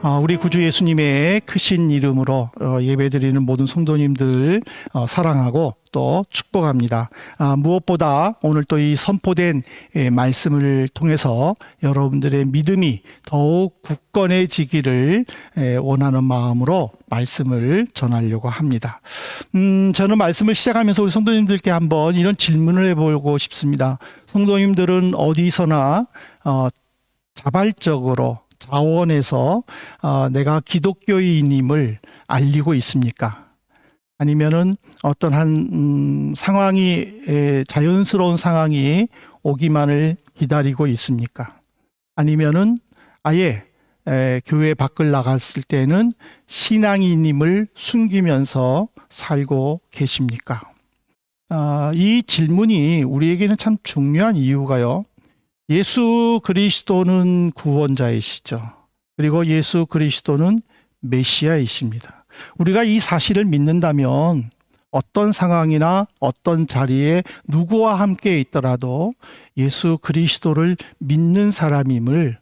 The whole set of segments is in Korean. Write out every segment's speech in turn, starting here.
우리 구주 예수님의 크신 이름으로 예배드리는 모든 성도님들 사랑하고 또 축복합니다. 무엇보다 오늘 또 이 선포된 말씀을 통해서 여러분들의 믿음이 더욱 굳건해지기를 원하는 마음으로 말씀을 전하려고 합니다. 저는 말씀을 시작하면서 우리 성도님들께 한번 이런 질문을 해보고 싶습니다. 성도님들은 어디서나 자발적으로 자원해서 내가 기독교인임을 알리고 있습니까? 아니면은 어떤 한 상황이 자연스러운 상황이 오기만을 기다리고 있습니까? 아니면은 아예 교회 밖을 나갔을 때는 신앙인임을 숨기면서 살고 계십니까? 이 질문이 우리에게는 참 중요한 이유가요. 예수 그리스도는 구원자이시죠. 그리고 예수 그리스도는 메시아이십니다. 우리가 이 사실을 믿는다면 어떤 상황이나 어떤 자리에 누구와 함께 있더라도 예수 그리스도를 믿는 사람임을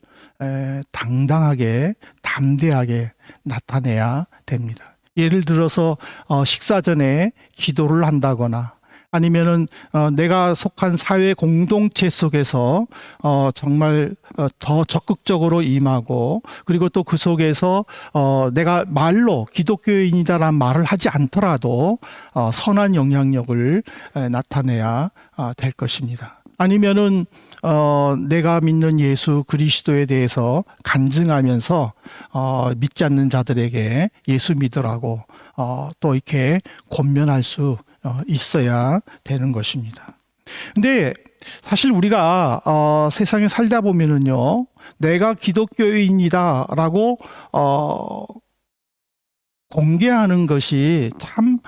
당당하게 담대하게 나타내야 됩니다. 예를 들어서 식사 전에 기도를 한다거나 아니면은 내가 속한 사회 공동체 속에서 정말 더 적극적으로 임하고, 그리고 또 그 속에서 내가 말로 기독교인이다라는 말을 하지 않더라도 선한 영향력을 나타내야 될 것입니다. 아니면은 내가 믿는 예수 그리스도에 대해서 간증하면서 믿지 않는 자들에게 예수 믿으라고 또 이렇게 권면할 수 있어야 되는 것입니다. 근데 사실 우리가 세상에 살다 보면은요, 내가 기독교인이다라고 공개하는 것이 참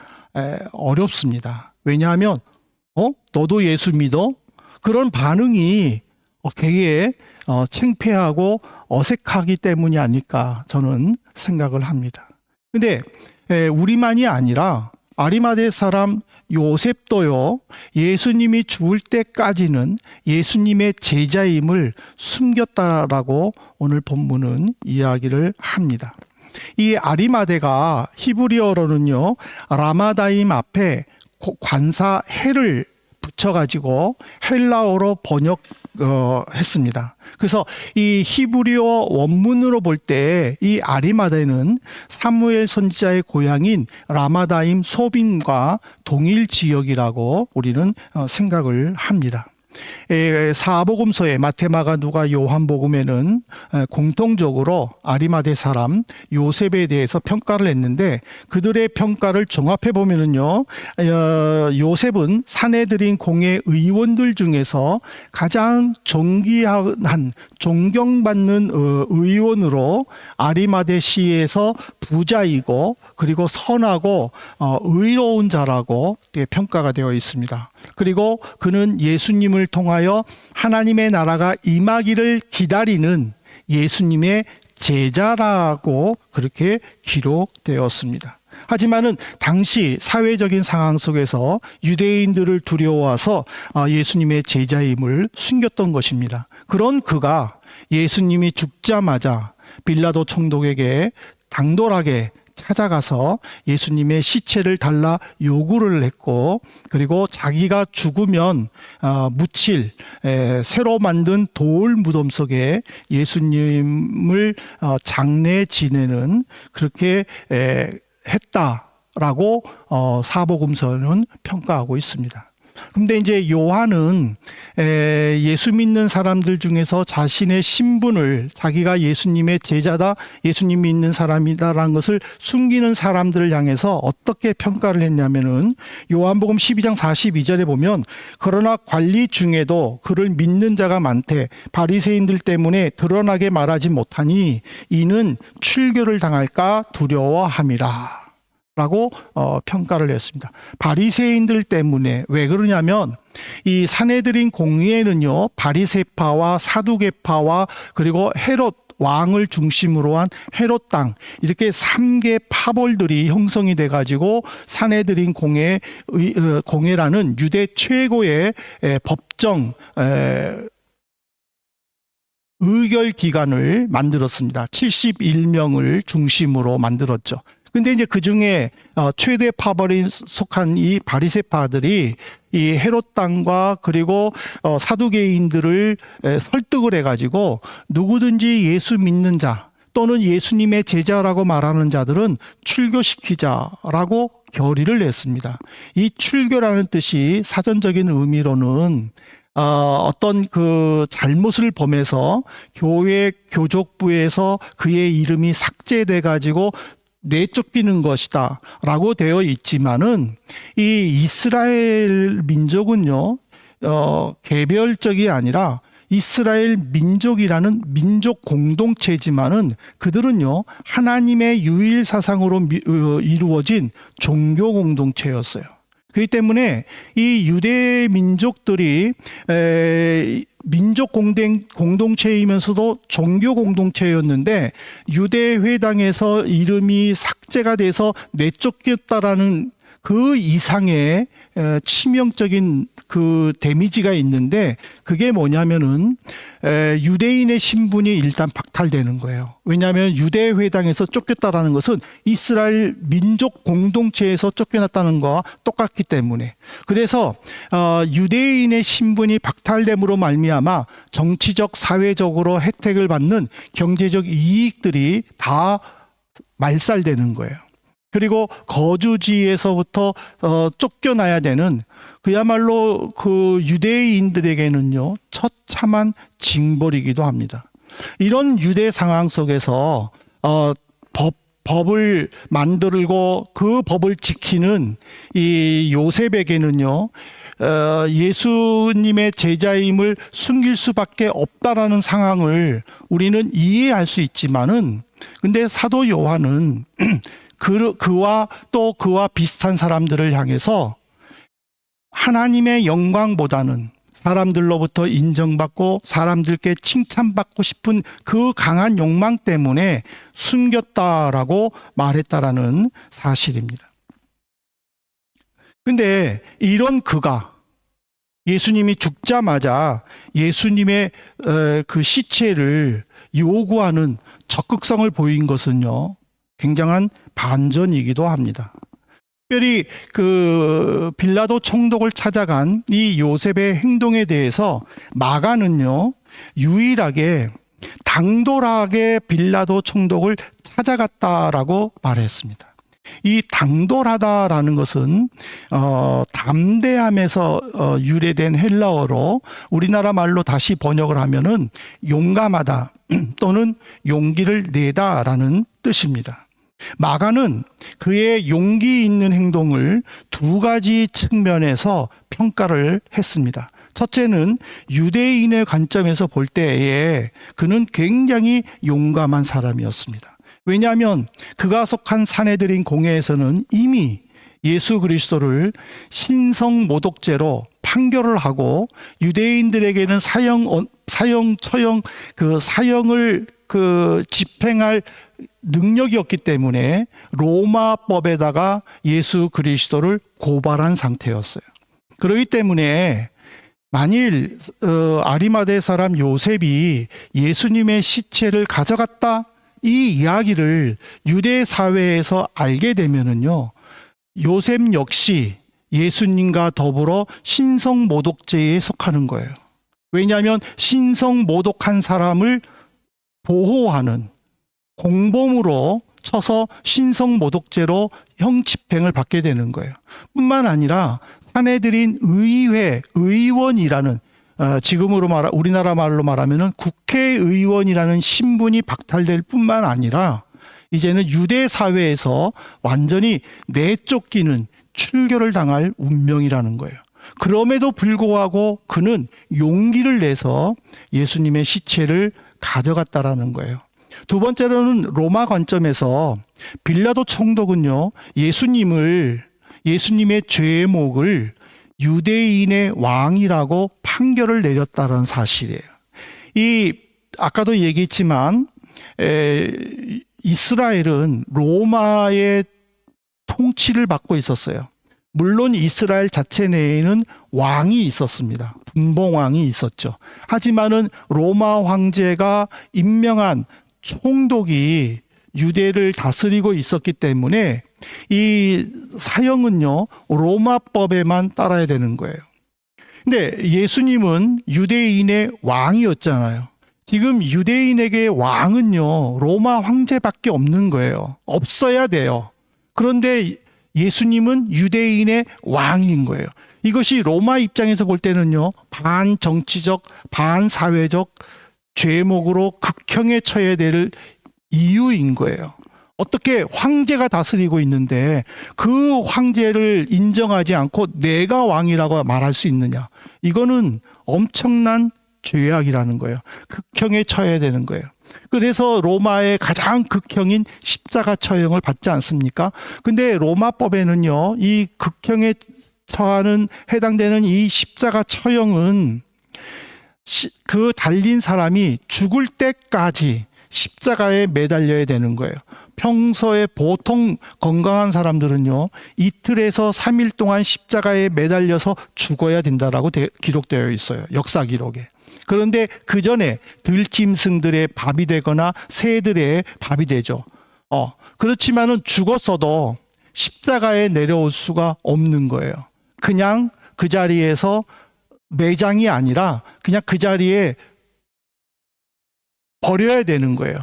어렵습니다. 왜냐하면 너도 예수 믿어? 그런 반응이 되게 창피하고 어색하기 때문이 아닐까 저는 생각을 합니다. 근데 우리만이 아니라 아리마대 사람 요셉도요, 예수님이 죽을 때까지는 예수님의 제자임을 숨겼다라고 오늘 본문은 이야기를 합니다. 이 아리마대가 히브리어로는요, 라마다임 앞에 관사 헬을 붙여가지고 헬라어로 번역했습니다. 그래서 이 히브리어 원문으로 볼 때 이 아리마다는 사무엘 선지자의 고향인 라마다임 소빔과 동일 지역이라고 우리는 생각을 합니다. 사복음서에 마태, 마가, 누가, 요한복음에는 공통적으로 아리마대 사람 요셉에 대해서 평가를 했는데, 그들의 평가를 종합해 보면은요, 요셉은 산헤드린 공회 의원들 중에서 가장 존귀한 존경받는 의원으로 아리마대 시에서 부자이고, 그리고 선하고 의로운 자라고 평가가 되어 있습니다. 그리고 그는 예수님을 통하여 하나님의 나라가 임하기를 기다리는 예수님의 제자라고 그렇게 기록되었습니다. 하지만은 당시 사회적인 상황 속에서 유대인들을 두려워해서 예수님의 제자임을 숨겼던 것입니다. 그런 그가 예수님이 죽자마자 빌라도 총독에게 당돌하게 찾아가서 예수님의 시체를 달라 요구를 했고, 그리고 자기가 죽으면 묻힐 새로 만든 돌 무덤 속에 예수님을 장례 지내는 그렇게 했다라고 사복음서는 평가하고 있습니다. 근데 이제 요한은 예수 믿는 사람들 중에서 자신의 신분을, 자기가 예수님의 제자다, 예수님 믿는 사람이다라는 것을 숨기는 사람들을 향해서 어떻게 평가를 했냐면은, 요한복음 12장 42절에 보면, 그러나 관리 중에도 그를 믿는 자가 많되 바리새인들 때문에 드러나게 말하지 못하니 이는 출교를 당할까 두려워함이라 라고 평가를 했습니다. 바리새인들 때문에. 왜 그러냐면 이 산헤드린 공회에는요, 바리새파와 사두개파와 그리고 헤롯 왕을 중심으로 한 헤롯 당, 이렇게 3개 파벌들이 형성이 돼 가지고 산헤드린 공회라는 유대 최고의 법정 의결 기관을 만들었습니다. 71명을 중심으로 만들었죠. 근데 이제 그 중에 최대 파벌에 속한 이 바리새파들이 이 헤롯 당과 그리고 사두개인들을 설득을 해가지고 누구든지 예수 믿는 자 또는 예수님의 제자라고 말하는 자들은 출교시키자라고 결의를 냈습니다. 이 출교라는 뜻이 사전적인 의미로는 어떤 그 잘못을 범해서 교회 교족부에서 그의 이름이 삭제돼 가지고 내쫓기는 것이다 라고 되어 있지만은 이 이스라엘 민족은요 개별적이 아니라 이스라엘 민족이라는 민족 공동체지만은 그들은요 하나님의 유일 사상으로 이루어진 종교 공동체였어요. 그렇기 때문에 이 유대 민족들이 민족 공동체이면서도 종교 공동체였는데 유대 회당에서 이름이 삭제가 돼서 내쫓겼다라는 그 이상의 치명적인 그 데미지가 있는데 그게 뭐냐면은 유대인의 신분이 일단 박탈되는 거예요. 왜냐하면 유대 회당에서 쫓겼다라는 것은 이스라엘 민족 공동체에서 쫓겨났다는 거와 똑같기 때문에 그래서 유대인의 신분이 박탈됨으로 말미암아 정치적 사회적으로 혜택을 받는 경제적 이익들이 다 말살되는 거예요. 그리고 거주지에서부터 쫓겨나야 되는 그야말로 그 유대인들에게는요 처참한 징벌이기도 합니다. 이런 유대 상황 속에서 법을 만들고 그 법을 지키는 이 요셉에게는요 예수님의 제자임을 숨길 수밖에 없다라는 상황을 우리는 이해할 수 있지만은 근데 사도 요한은 그와 또 그와 비슷한 사람들을 향해서 하나님의 영광보다는 사람들로부터 인정받고 사람들께 칭찬받고 싶은 그 강한 욕망 때문에 숨겼다라고 말했다라는 사실입니다. 근데 이런 그가 예수님이 죽자마자 예수님의 그 시체를 요구하는 적극성을 보인 것은요 굉장한 반전이기도 합니다. 특별히 그 빌라도 총독을 찾아간 이 요셉의 행동에 대해서 마가는요 유일하게 당돌하게 빌라도 총독을 찾아갔다라고 말했습니다. 이 당돌하다라는 것은 담대함에서 유래된 헬라어로 우리나라 말로 다시 번역을 하면은 용감하다 또는 용기를 내다라는 뜻입니다. 마가는 그의 용기 있는 행동을 두 가지 측면에서 평가를 했습니다. 첫째는 유대인의 관점에서 볼 때에 그는 굉장히 용감한 사람이었습니다. 왜냐하면 그가 속한 사내들인 공회에서는 이미 예수 그리스도를 신성 모독죄로 판결을 하고 유대인들에게는 사형을 집행할 능력이 없기 때문에 로마법에다가 예수 그리스도를 고발한 상태였어요. 그렇기 때문에 만일 아리마대 사람 요셉이 예수님의 시체를 가져갔다 이 이야기를 유대 사회에서 알게 되면은요 요셉 역시 예수님과 더불어 신성모독죄에 속하는 거예요. 왜냐하면 신성모독한 사람을 보호하는 공범으로 쳐서 신성모독죄로 형 집행을 받게 되는 거예요. 뿐만 아니라 사내들인 의원이라는 지금으로 우리나라 말로 말하면은 국회의원이라는 신분이 박탈될 뿐만 아니라 이제는 유대 사회에서 완전히 내쫓기는 출교를 당할 운명이라는 거예요. 그럼에도 불구하고 그는 용기를 내서 예수님의 시체를 가져갔다라는 거예요. 두 번째로는 로마 관점에서 빌라도 총독은요 예수님의 죄목을 유대인의 왕이라고 판결을 내렸다는 사실이에요. 아까도 얘기했지만 이스라엘은 로마의 통치를 받고 있었어요. 물론 이스라엘 자체 내에는 왕이 있었습니다. 분봉왕이 있었죠. 하지만은 로마 황제가 임명한 총독이 유대를 다스리고 있었기 때문에 이 사형은요, 로마법에만 따라야 되는 거예요. 근데 예수님은 유대인의 왕이었잖아요. 지금 유대인에게 왕은요, 로마 황제밖에 없는 거예요. 없어야 돼요. 그런데 예수님은 유대인의 왕인 거예요. 이것이 로마 입장에서 볼 때는요, 반정치적, 반사회적 죄목으로 극형에 처해야 될 이유인 거예요. 어떻게 황제가 다스리고 있는데 그 황제를 인정하지 않고 내가 왕이라고 말할 수 있느냐. 이거는 엄청난 죄악이라는 거예요. 극형에 처해야 되는 거예요. 그래서 로마의 가장 극형인 십자가 처형을 받지 않습니까? 근데 로마법에는요, 이 극형에 처하는 해당되는 이 십자가 처형은 그 달린 사람이 죽을 때까지 십자가에 매달려야 되는 거예요. 평소에 보통 건강한 사람들은요, 이틀에서 3일 동안 십자가에 매달려서 죽어야 된다라고 기록되어 있어요. 역사 기록에. 그런데 그 전에 들짐승들의 밥이 되거나 새들의 밥이 되죠. 그렇지만은 죽었어도 십자가에 내려올 수가 없는 거예요. 그냥 그 자리에서 매장이 아니라 그냥 그 자리에 버려야 되는 거예요.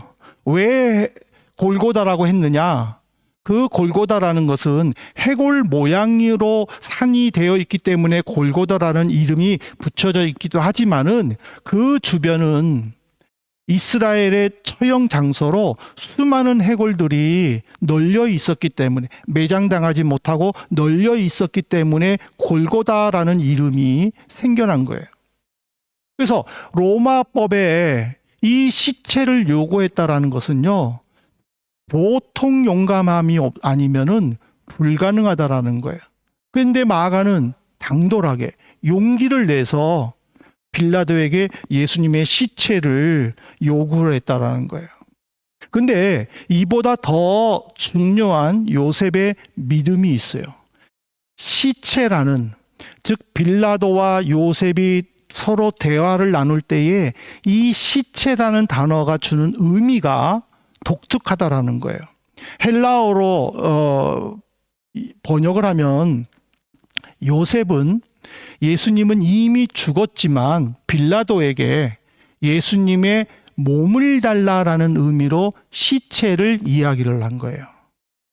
왜 골고다라고 했느냐? 그 골고다라는 것은 해골 모양으로 산이 되어 있기 때문에 골고다라는 이름이 붙여져 있기도 하지만은 그 주변은 이스라엘의 처형 장소로 수많은 해골들이 널려 있었기 때문에, 매장당하지 못하고 널려 있었기 때문에 골고다라는 이름이 생겨난 거예요. 그래서 로마법에 이 시체를 요구했다라는 것은요, 보통 용감함이 아니면은 불가능하다라는 거예요. 그런데 마가는 당돌하게 용기를 내서 빌라도에게 예수님의 시체를 요구를 했다라는 거예요. 근데 이보다 더 중요한 요셉의 믿음이 있어요. 시체라는, 즉 빌라도와 요셉이 서로 대화를 나눌 때에 이 시체라는 단어가 주는 의미가 독특하다라는 거예요. 헬라어로 번역을 하면 요셉은 예수님은 이미 죽었지만 빌라도에게 예수님의 몸을 달라라는 의미로 시체를 이야기를 한 거예요.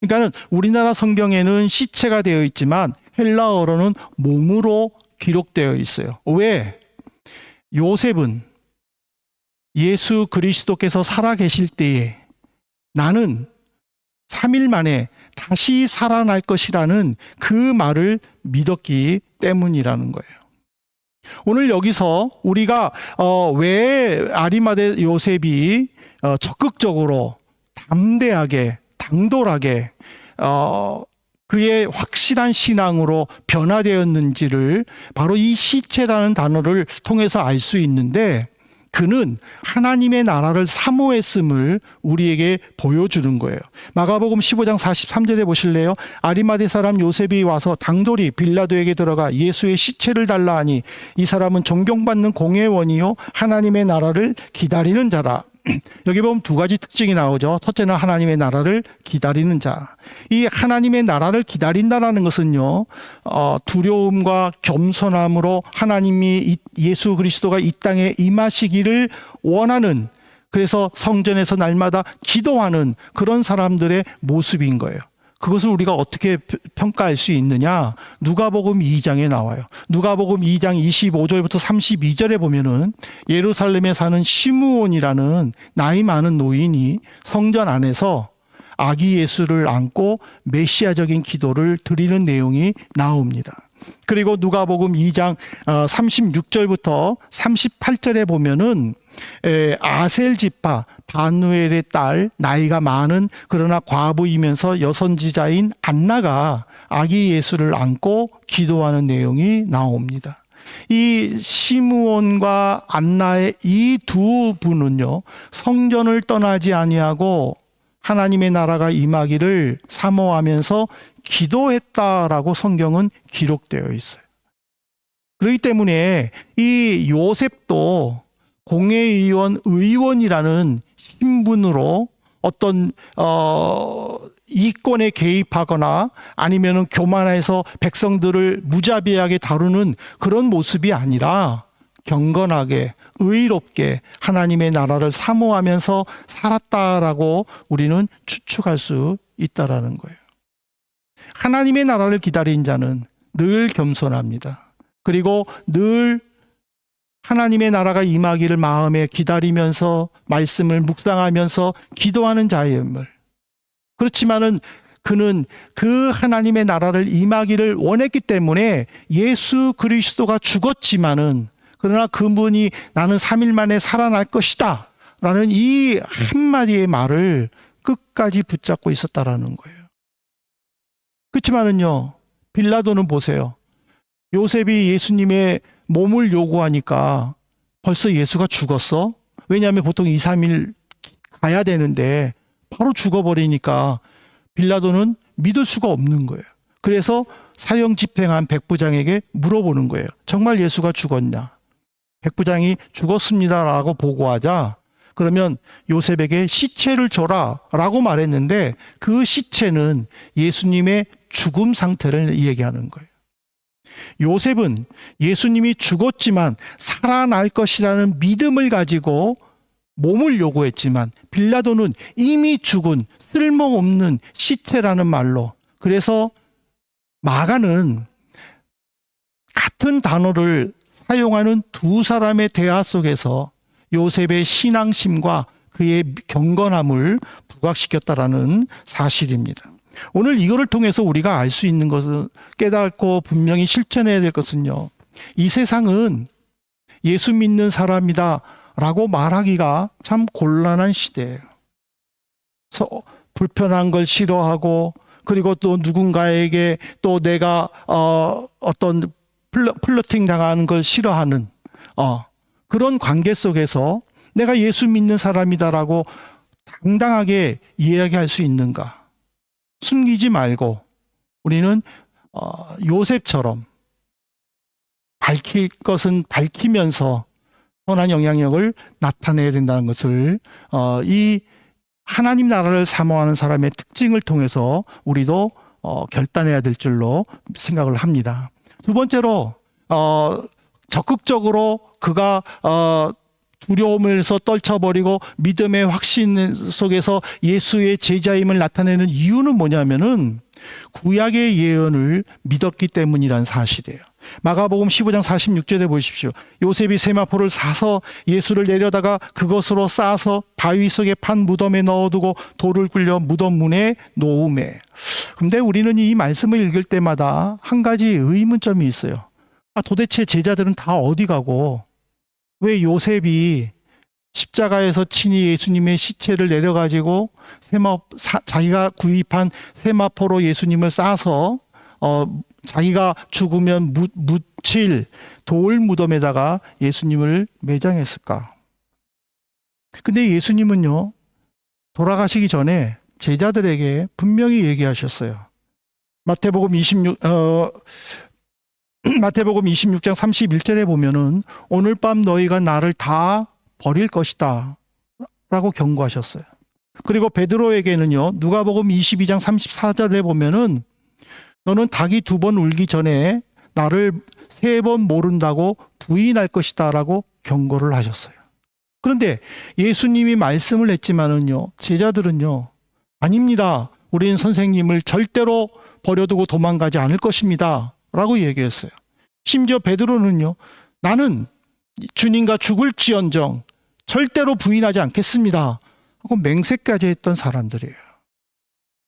그러니까 우리나라 성경에는 시체가 되어 있지만 헬라어로는 몸으로 기록되어 있어요. 왜? 요셉은 예수 그리스도께서 살아계실 때에 나는 3일 만에 다시 살아날 것이라는 그 말을 믿었기 때문이라는 거예요. 오늘 여기서 우리가 왜 아리마대 요셉이 적극적으로 담대하게 당돌하게 그의 확실한 신앙으로 변화되었는지를 바로 이 시체라는 단어를 통해서 알 수 있는데, 그는 하나님의 나라를 사모했음을 우리에게 보여주는 거예요. 마가복음 15장 43절에 보실래요? 아리마대 사람 요셉이 와서 당돌이 빌라도에게 들어가 예수의 시체를 달라 하니 이 사람은 존경받는 공회원이요 하나님의 나라를 기다리는 자라. 여기 보면 두 가지 특징이 나오죠. 첫째는 하나님의 나라를 기다리는 자. 이 하나님의 나라를 기다린다는 것은요, 두려움과 겸손함으로 하나님이 예수 그리스도가 이 땅에 임하시기를 원하는, 그래서 성전에서 날마다 기도하는 그런 사람들의 모습인 거예요. 그것을 우리가 어떻게 평가할 수 있느냐? 누가복음 2장에 나와요. 누가복음 2장 25절부터 32절에 보면은 예루살렘에 사는 시므온이라는 나이 많은 노인이 성전 안에서 아기 예수를 안고 메시아적인 기도를 드리는 내용이 나옵니다. 그리고 누가복음 2장 36절부터 38절에 보면은 아셀 지파 바누엘의 딸, 나이가 많은 그러나 과부이면서 여선지자인 안나가 아기 예수를 안고 기도하는 내용이 나옵니다. 이 시므온과 안나의 이 두 분은요, 성전을 떠나지 아니하고 하나님의 나라가 임하기를 사모하면서 기도했다라고 성경은 기록되어 있어요. 그렇기 때문에 이 요셉도 의원이라는 신분으로 어떤 이권에 개입하거나 아니면은 교만해서 백성들을 무자비하게 다루는 그런 모습이 아니라 경건하게 의롭게 하나님의 나라를 사모하면서 살았다라고 우리는 추측할 수 있다라는 거예요. 하나님의 나라를 기다린 자는 늘 겸손합니다. 그리고 늘 하나님의 나라가 임하기를 마음에 기다리면서 말씀을 묵상하면서 기도하는 자임을. 그렇지만은 그는 그 하나님의 나라를 임하기를 원했기 때문에 예수 그리스도가 죽었지만은 그러나 그분이 나는 3일 만에 살아날 것이다 라는 이 한마디의 말을 끝까지 붙잡고 있었다라는 거예요. 그렇지만은요, 빌라도는 보세요. 요셉이 예수님의 몸을 요구하니까 벌써 예수가 죽었어? 왜냐하면 보통 2, 3일 가야 되는데 바로 죽어버리니까 빌라도는 믿을 수가 없는 거예요. 그래서 사형 집행한 백부장에게 물어보는 거예요. 정말 예수가 죽었냐? 백부장이 죽었습니다라고 보고하자 그러면 요셉에게 시체를 줘라 라고 말했는데 그 시체는 예수님의 죽음 상태를 얘기하는 거예요. 요셉은 예수님이 죽었지만 살아날 것이라는 믿음을 가지고 몸을 요구했지만 빌라도는 이미 죽은 쓸모없는 시체라는 말로, 그래서 마가는 같은 단어를 사용하는 두 사람의 대화 속에서 요셉의 신앙심과 그의 경건함을 부각시켰다라는 사실입니다. 오늘 이거를 통해서 우리가 알 수 있는 것은, 깨닫고 분명히 실천해야 될 것은요, 이 세상은 예수 믿는 사람이다 라고 말하기가 참 곤란한 시대예요. 불편한 걸 싫어하고, 그리고 또 누군가에게 또 내가 어떤 플러팅 당하는 걸 싫어하는 그런 관계 속에서 내가 예수 믿는 사람이다라고 당당하게 이야기할 수 있는가? 숨기지 말고 우리는 요셉처럼 밝힐 것은 밝히면서 선한 영향력을 나타내야 된다는 것을 이 하나님 나라를 사모하는 사람의 특징을 통해서 우리도 결단해야 될 줄로 생각을 합니다. 두 번째로 적극적으로 그가 두려움에서 떨쳐버리고 믿음의 확신 속에서 예수의 제자임을 나타내는 이유는 뭐냐면은 구약의 예언을 믿었기 때문이란 사실이에요. 마가복음 15장 46절에 보십시오. 요셉이 세마포를 사서 예수를 내려다가 그것으로 싸서 바위 속에 판 무덤에 넣어두고 돌을 굴려 무덤 문에 놓음에. 근데 우리는 이 말씀을 읽을 때마다 한 가지 의문점이 있어요. 도대체 제자들은 다 어디 가고 왜 요셉이 십자가에서 친히 예수님의 시체를 내려가지고 자기가 구입한 세마포로 예수님을 싸서 자기가 죽으면 묻힐 돌 무덤에다가 예수님을 매장했을까? 근데 예수님은요, 돌아가시기 전에 제자들에게 분명히 얘기하셨어요. 마태복음 26장 31절에 보면은 오늘 밤 너희가 나를 다 버릴 것이다 라고 경고하셨어요. 그리고 베드로에게는요, 누가복음 22장 34절에 보면은 너는 닭이 2번 울기 전에 나를 3번 모른다고 부인할 것이다 라고 경고를 하셨어요. 그런데 예수님이 말씀을 했지만은요, 제자들은요, 아닙니다. 우리는 선생님을 절대로 버려두고 도망가지 않을 것입니다 라고 얘기했어요. 심지어 베드로는요, 나는 주님과 죽을지언정 절대로 부인하지 않겠습니다 하고 맹세까지 했던 사람들이에요.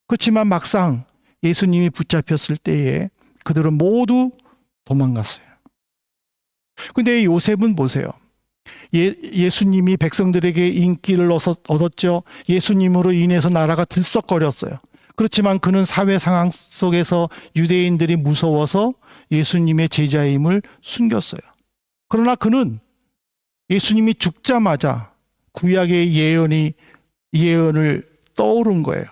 그렇지만 막상 예수님이 붙잡혔을 때에 그들은 모두 도망갔어요. 근데 요셉은 보세요. 예수님이 백성들에게 인기를 얻었죠. 예수님으로 인해서 나라가 들썩거렸어요. 그렇지만 그는 사회 상황 속에서 유대인들이 무서워서 예수님의 제자임을 숨겼어요. 그러나 그는 예수님이 죽자마자 구약의 예언을 떠오른 거예요.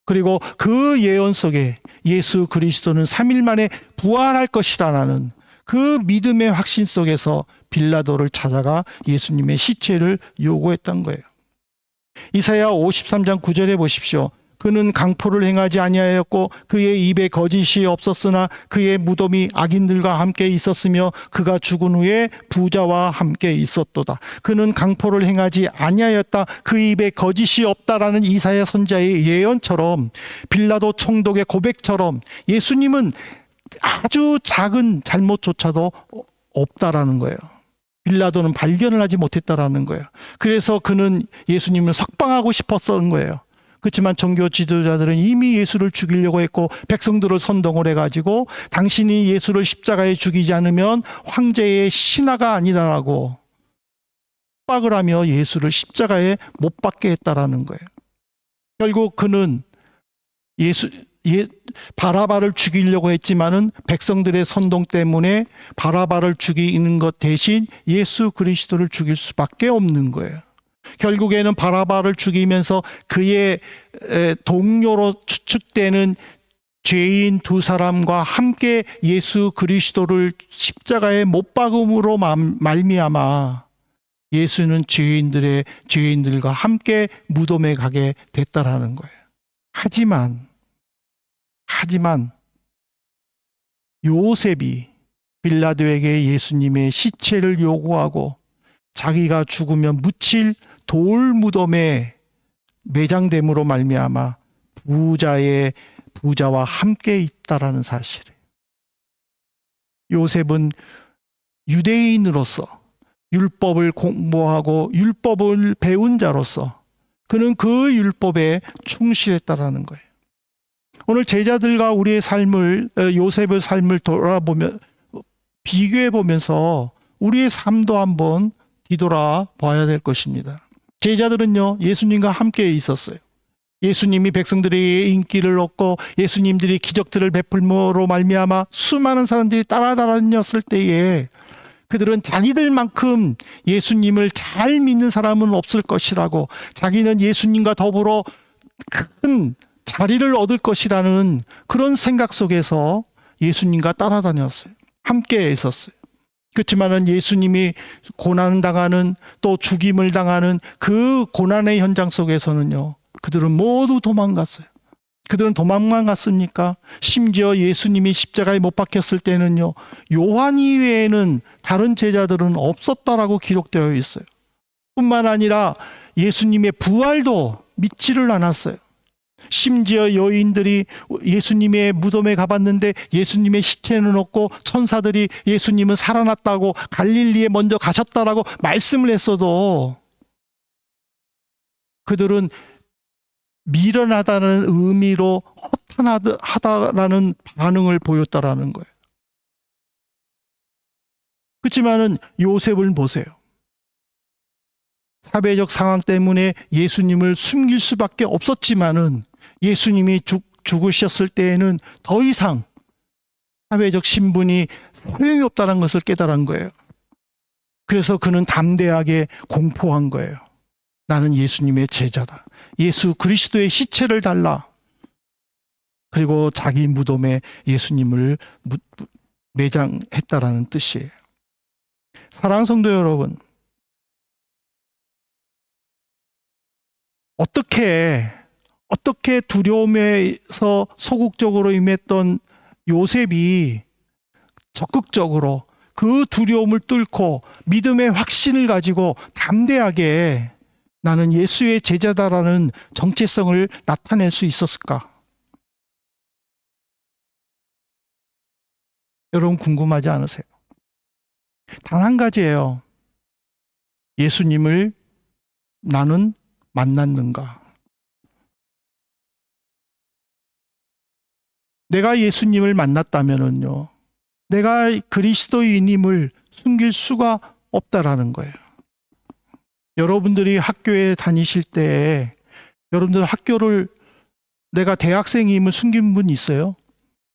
그리고 그 예언 속에 예수 그리스도는 3일 만에 부활할 것이라는 그 믿음의 확신 속에서 빌라도를 찾아가 예수님의 시체를 요구했던 거예요. 이사야 53장 9절에 보십시오. 그는 강포를 행하지 아니하였고 그의 입에 거짓이 없었으나 그의 무덤이 악인들과 함께 있었으며 그가 죽은 후에 부자와 함께 있었도다. 그는 강포를 행하지 아니하였다. 그 입에 거짓이 없다라는 이사야 선지자의 예언처럼, 빌라도 총독의 고백처럼 예수님은 아주 작은 잘못조차도 없다라는 거예요. 빌라도는 발견을 하지 못했다라는 거예요. 그래서 그는 예수님을 석방하고 싶었던 거예요. 그렇지만 종교 지도자들은 이미 예수를 죽이려고 했고 백성들을 선동을 해가지고 당신이 예수를 십자가에 죽이지 않으면 황제의 신하가 아니라고 빡을 하며 예수를 십자가에 못 박게 했다라는 거예요. 결국 그는 바라바를 죽이려고 했지만은 백성들의 선동 때문에 바라바를 죽이는 것 대신 예수 그리스도를 죽일 수밖에 없는 거예요. 결국에는 바라바를 죽이면서 그의 동료로 추측되는 죄인 두 사람과 함께 예수 그리스도를 십자가에 못 박음으로 말미암아 예수는 죄인들과 함께 무덤에 가게 됐다라는 거예요. 하지만 요셉이 빌라도에게 예수님의 시체를 요구하고 자기가 죽으면 묻힐 돌 무덤에 매장됨으로 말미암아 부자와 함께 있다라는 사실이에요. 요셉은 유대인으로서 율법을 공부하고 율법을 배운 자로서 그는 그 율법에 충실했다라는 거예요. 오늘 제자들과 우리의 삶을, 요셉의 삶을 돌아보며 비교해 보면서 우리의 삶도 한번 뒤돌아 봐야 될 것입니다. 제자들은요, 예수님과 함께 있었어요. 예수님이 백성들의 인기를 얻고 예수님들이 기적들을 베풀므로 말미암아 수많은 사람들이 따라다녔을 때에 그들은 자기들만큼 예수님을 잘 믿는 사람은 없을 것이라고, 자기는 예수님과 더불어 큰 자리를 얻을 것이라는 그런 생각 속에서 예수님과 따라다녔어요. 함께 있었어요. 그렇지만은 예수님이 고난당하는, 또 죽임을 당하는 그 고난의 현장 속에서는요, 그들은 모두 도망갔어요. 그들은 도망만 갔습니까? 심지어 예수님이 십자가에 못 박혔을 때는요, 요한 이외에는 다른 제자들은 없었다라고 기록되어 있어요. 뿐만 아니라 예수님의 부활도 믿지를 않았어요. 심지어 여인들이 예수님의 무덤에 가봤는데 예수님의 시체는 없고 천사들이 예수님은 살아났다고 갈릴리에 먼저 가셨다라고 말씀을 했어도 그들은 미련하다는 의미로 허탄하다라는 반응을 보였다라는 거예요. 그렇지만은 요셉을 보세요. 사회적 상황 때문에 예수님을 숨길 수밖에 없었지만은 예수님이 죽으셨을 때에는 더 이상 사회적 신분이 소용이 없다는 것을 깨달은 거예요. 그래서 그는 담대하게 공포한 거예요. 나는 예수님의 제자다. 예수 그리스도의 시체를 달라. 그리고 자기 무덤에 예수님을 매장했다라는 뜻이에요. 사랑하는 성도 여러분, 어떻게 두려움에서 소극적으로 임했던 요셉이 적극적으로 그 두려움을 뚫고 믿음의 확신을 가지고 담대하게 나는 예수의 제자다라는 정체성을 나타낼 수 있었을까? 여러분 궁금하지 않으세요? 단 한 가지예요. 예수님을 나는 만났는가? 내가 예수님을 만났다면은요, 내가 그리스도인임을 숨길 수가 없다라는 거예요. 여러분들이 학교에 다니실 때 여러분들 학교를 내가 대학생임을 숨긴 분 있어요?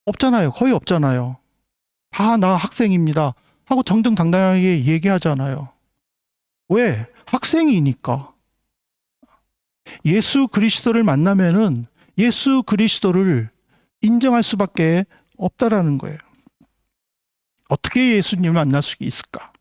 없잖아요. 거의 없잖아요. 다 나 학생입니다 하고 정정당당하게 얘기하잖아요. 왜? 학생이니까. 예수 그리스도를 만나면은 예수 그리스도를 인정할 수밖에 없다라는 거예요. 어떻게 예수님을 만날 수 있을까?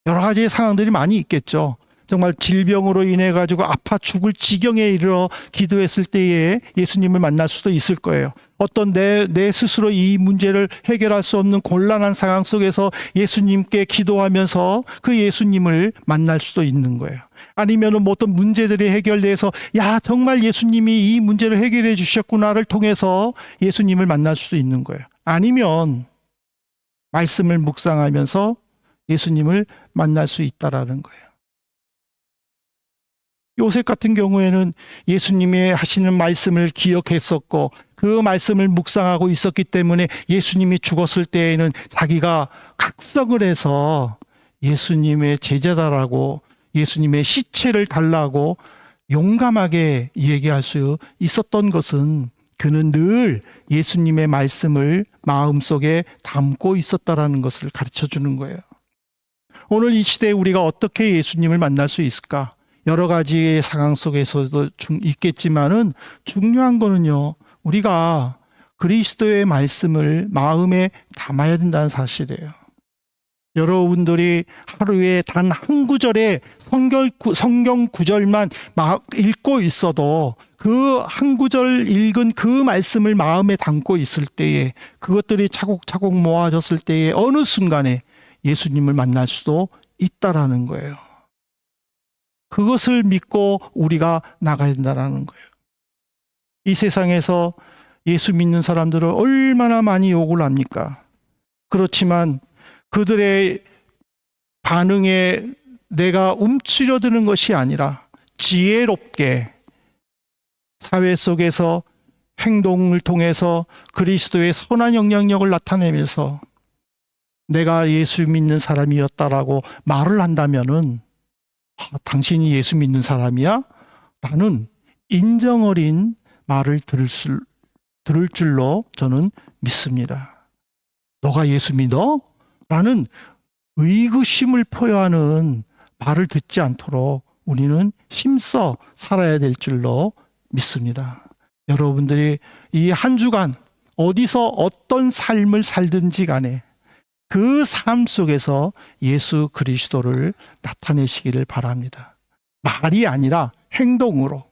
여러 가지 상황들이 많이 있겠죠. 정말 질병으로 인해 가지고 아파 죽을 지경에 이르러 기도했을 때에 예수님을 만날 수도 있을 거예요. 어떤 내 스스로 이 문제를 해결할 수 없는 곤란한 상황 속에서 예수님께 기도하면서 그 예수님을 만날 수도 있는 거예요. 아니면은 뭐 어떤 문제들이 해결돼서 야, 정말 예수님이 이 문제를 해결해 주셨구나를 통해서 예수님을 만날 수도 있는 거예요. 아니면 말씀을 묵상하면서 예수님을 만날 수 있다라는 거예요. 요셉 같은 경우에는 예수님의 하시는 말씀을 기억했었고 그 말씀을 묵상하고 있었기 때문에 예수님이 죽었을 때에는 자기가 각성을 해서 예수님의 제자다라고 예수님의 시체를 달라고 용감하게 얘기할 수 있었던 것은 그는 늘 예수님의 말씀을 마음속에 담고 있었다라는 것을 가르쳐 주는 거예요. 오늘 이 시대에 우리가 어떻게 예수님을 만날 수 있을까? 여러 가지의 상황 속에서도 있겠지만은 중요한 거는요, 우리가 그리스도의 말씀을 마음에 담아야 된다는 사실이에요. 여러분들이 하루에 단 한 구절의 성경 구절만 읽고 있어도 그 한 구절 읽은 그 말씀을 마음에 담고 있을 때에 그것들이 차곡차곡 모아졌을 때에 어느 순간에 예수님을 만날 수도 있다라는 거예요. 그것을 믿고 우리가 나가야 된다는 거예요. 이 세상에서 예수 믿는 사람들은 얼마나 많이 욕을 합니까? 그렇지만 그들의 반응에 내가 움츠려드는 것이 아니라 지혜롭게 사회 속에서 행동을 통해서 그리스도의 선한 영향력을 나타내면서 내가 예수 믿는 사람이었다라고 말을 한다면은 당신이 예수 믿는 사람이야? 라는 인정 어린 말을 들을 줄로 저는 믿습니다. 너가 예수 믿어? 라는 의구심을 표현하는 말을 듣지 않도록 우리는 힘써 살아야 될 줄로 믿습니다. 여러분들이 이 한 주간 어디서 어떤 삶을 살든지 간에 그 삶 속에서 예수 그리스도를 나타내시기를 바랍니다. 말이 아니라 행동으로.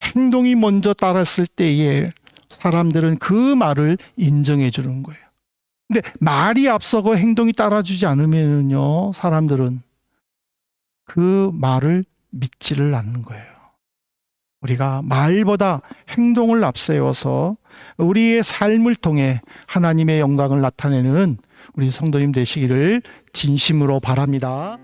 행동이 먼저 따랐을 때에 사람들은 그 말을 인정해 주는 거예요. 근데 말이 앞서고 행동이 따라주지 않으면요, 사람들은 그 말을 믿지를 않는 거예요. 우리가 말보다 행동을 앞세워서 우리의 삶을 통해 하나님의 영광을 나타내는 우리 성도님 되시기를 진심으로 바랍니다.